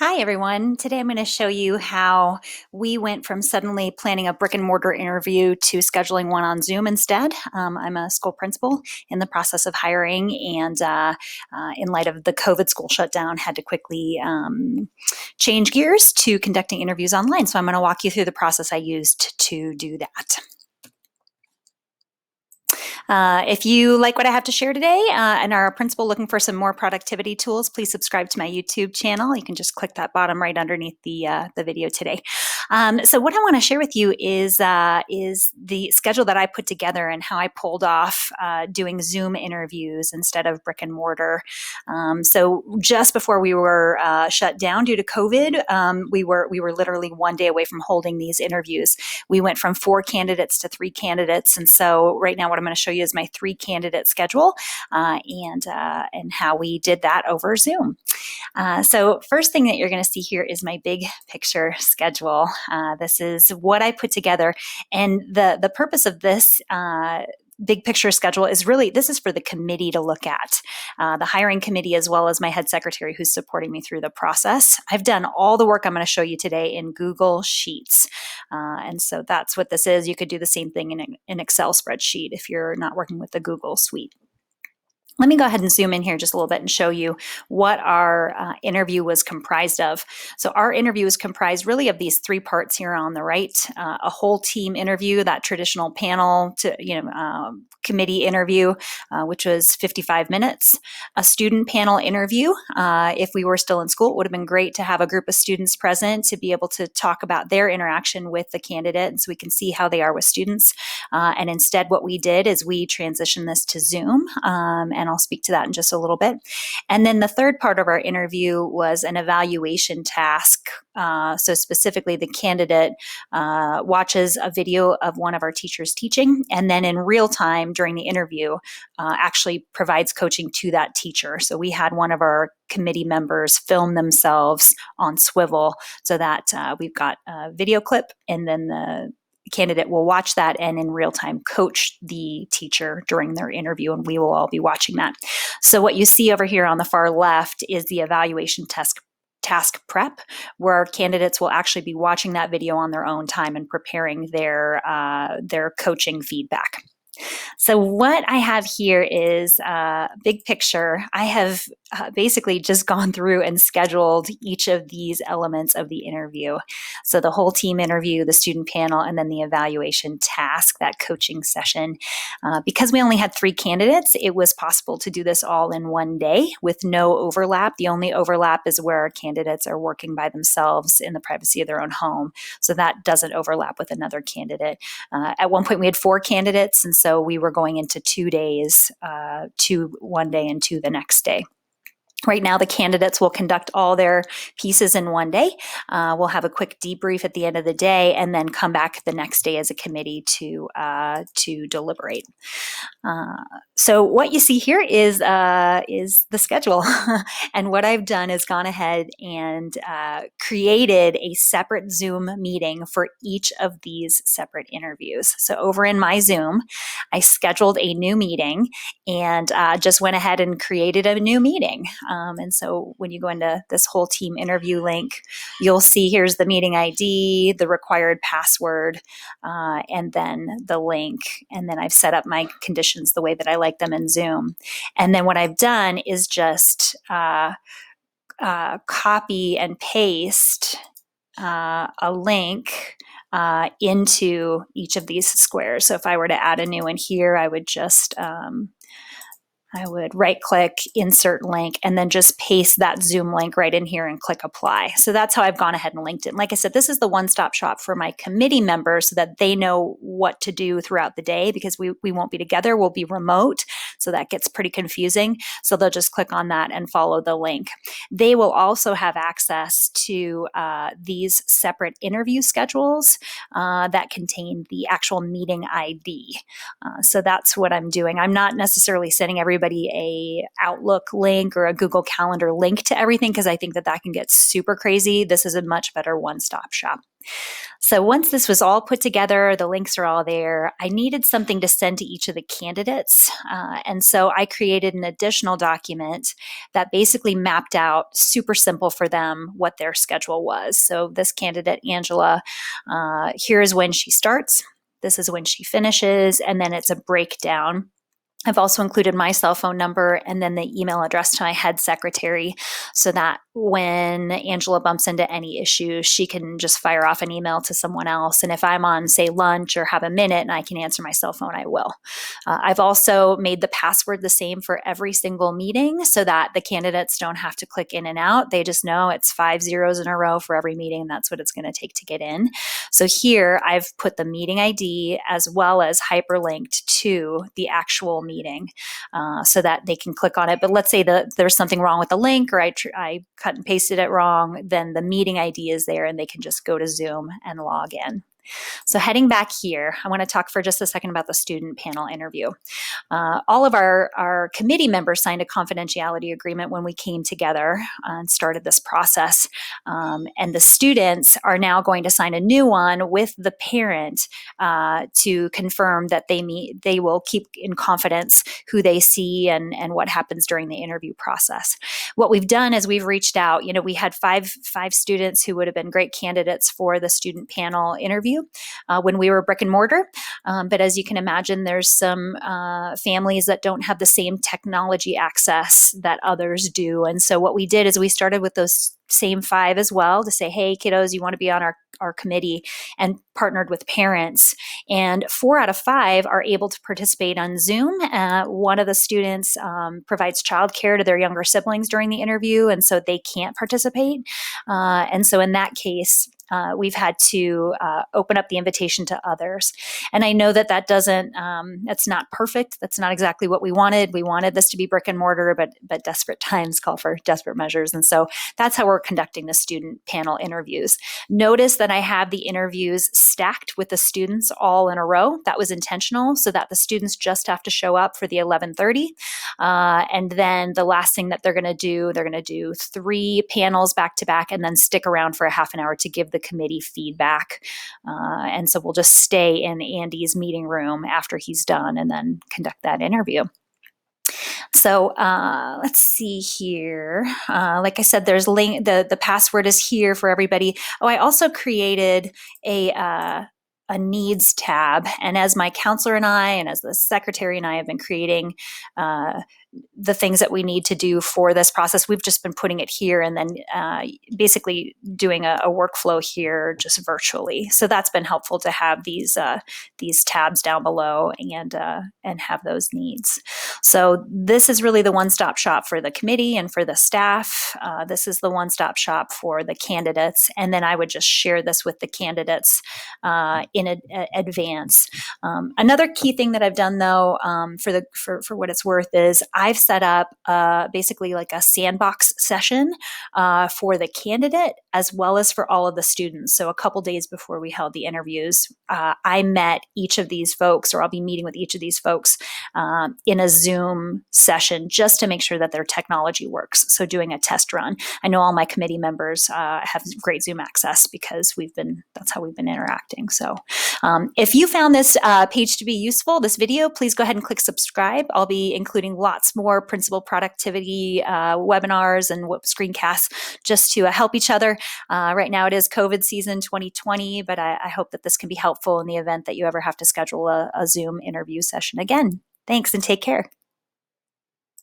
Hi, everyone. Today I'm going to show you how we went from suddenly planning a brick and mortar interview to scheduling one on Zoom instead. I'm a school principal in the process of hiring, and in light of the COVID school shutdown, had to quickly change gears to conducting interviews online. So I'm going to walk you through the process I used to do that. If you like what I have to share today and are a principal looking for some more productivity tools, please subscribe to my YouTube channel. You can just click that bottom right underneath the video today. So what I want to share with you is the schedule that I put together and how I pulled off doing Zoom interviews instead of brick and mortar. So just before we were shut down due to COVID, we were literally one day away from holding these interviews. We went from 4 candidates to 3 candidates, and so right now what I'm going to show you is my 3 candidate schedule and how we did that over Zoom. So first thing that you're going to see here is my big picture schedule. This is what I put together, and the purpose of this big picture schedule is really, this is for the committee to look at, the hiring committee, as well as my head secretary who's supporting me through the process. I've done all the work I'm going to show you today in Google Sheets. And so that's what this is. You could do the same thing in an Excel spreadsheet if you're not working with the Google suite. Let me go ahead and zoom in here just a little bit and show you what our interview was comprised of. So our interview is comprised really of these 3 parts here on the right: a whole team interview, that traditional panel to committee interview, which was 55 minutes; a student panel interview. If we were still in school, it would have been great to have a group of students present to be able to talk about their interaction with the candidate, and so we can see how they are with students. And instead, what we did is we transitioned this to Zoom, and I'll speak to that in just a little bit. And then the third part of our interview was an evaluation task. So specifically, the candidate watches a video of one of our teachers teaching, and then in real time during the interview actually provides coaching to that teacher. So we had one of our committee members film themselves on swivel so that we've got a video clip, and then the candidate will watch that and in real time coach the teacher during their interview, and we will all be watching that. So what you see over here on the far left is the evaluation task prep, where candidates will actually be watching that video on their own time and preparing their coaching feedback. So what I have here is a big picture. I have basically just gone through and scheduled each of these elements of the interview. So the whole team interview, the student panel, and then the evaluation task, that coaching session. Because we only had 3 candidates, it was possible to do this all in one day with no overlap. The only overlap is where our candidates are working by themselves in the privacy of their own home. So that doesn't overlap with another candidate. At one point we had 4 candidates, and so we were going into 2 days, 2 one day and 2 the next day. Right now, the candidates will conduct all their pieces in one day. We'll have a quick debrief at the end of the day, and then come back the next day as a committee to deliberate. So what you see here is the schedule, and what I've done is gone ahead and created a separate Zoom meeting for each of these separate interviews. So over in my Zoom, I scheduled a new meeting and just went ahead and created a new meeting. And so when you go into this whole team interview link, you'll see here's the meeting ID, the required password, and then the link. And then I've set up my conditions the way that I like them in Zoom. And then what I've done is just copy and paste a link into each of these squares. So if I were to add a new one here, I would just I would right click, insert link, and then just paste that Zoom link right in here and click apply. So that's how I've gone ahead and linked it. And like I said, this is the one-stop shop for my committee members so that they know what to do throughout the day, because we won't be together, we'll be remote. So that gets pretty confusing. So they'll just click on that and follow the link. They will also have access to these separate interview schedules that contain the actual meeting ID. So that's what I'm doing. I'm not necessarily sending everybody a Outlook link or a Google Calendar link to everything, because I think that can get super crazy. This is a much better one-stop shop. So once this was all put together, the links are all there, I needed something to send to each of the candidates. And so I created an additional document that basically mapped out super simple for them what their schedule was. So this candidate, Angela, here is when she starts. This is when she finishes. And then it's a breakdown. I've also included my cell phone number and then the email address to my head secretary so that when Angela bumps into any issues, she can just fire off an email to someone else. And if I'm on, say, lunch or have a minute and I can answer my cell phone, I will. I've also made the password the same for every single meeting so that the candidates don't have to click in and out. They just know it's 5 zeros in a row for every meeting. That's what it's going to take to get in. So here I've put the meeting ID as well as hyperlinked to the actual meeting so that they can click on it. But let's say that there's something wrong with the link or I cut and pasted it wrong, then the meeting ID is there and they can just go to Zoom and log in. So heading back here, I want to talk for just a second about the student panel interview. All of our committee members signed a confidentiality agreement when we came together and started this process. And the students are now going to sign a new one with the parent to confirm that they will keep in confidence who they see and what happens during the interview process. What we've done is we've reached out. We had five students who would have been great candidates for the student panel interview when we were brick and mortar. But as you can imagine, there's some families that don't have the same technology access that others do. And so what we did is we started with those same 5 as well to say, hey, kiddos, you want to be on our committee, and partnered with parents. And 4 out of 5 are able to participate on Zoom. One of the students provides childcare to their younger siblings during the interview, and so they can't participate. And so in that case, we've had to open up the invitation to others. And I know that that's not perfect. That's not exactly what we wanted. We wanted this to be brick and mortar, but desperate times call for desperate measures. And so that's how we're conducting the student panel interviews. Notice that I have the interviews stacked with the students all in a row. That was intentional so that the students just have to show up for the 11:30. And then the last thing that they're going to do 3 panels back to back and then stick around for a half an hour to give the committee feedback. And so we'll just stay in Andy's meeting room after he's done and then conduct that interview. So let's see here. Like I said, there's the password is here for everybody. Oh, I also created a needs tab. And as my counselor and I, and as the secretary and I have been creating the things that we need to do for this process, we've just been putting it here and then basically doing a workflow here just virtually. So that's been helpful to have these tabs down below and have those needs. So this is really the one-stop shop for the committee and for the staff. This is the one-stop shop for the candidates. And then I would just share this with the candidates in advance. Another key thing that I've done though, for what it's worth, is I've set up basically like a sandbox session for the candidate as well as for all of the students. So a couple days before we held the interviews, I met each of these folks, or I'll be meeting with each of these folks in a Zoom session just to make sure that their technology works. So doing a test run. I know all my committee members have great Zoom access because that's how we've been interacting. So if you found this page to be useful, this video, please go ahead and click subscribe. I'll be including lots more principal productivity webinars and screencasts just to help each other. Right now it is COVID season 2020, but I hope that this can be helpful in the event that you ever have to schedule a Zoom interview session again. Thanks and take care.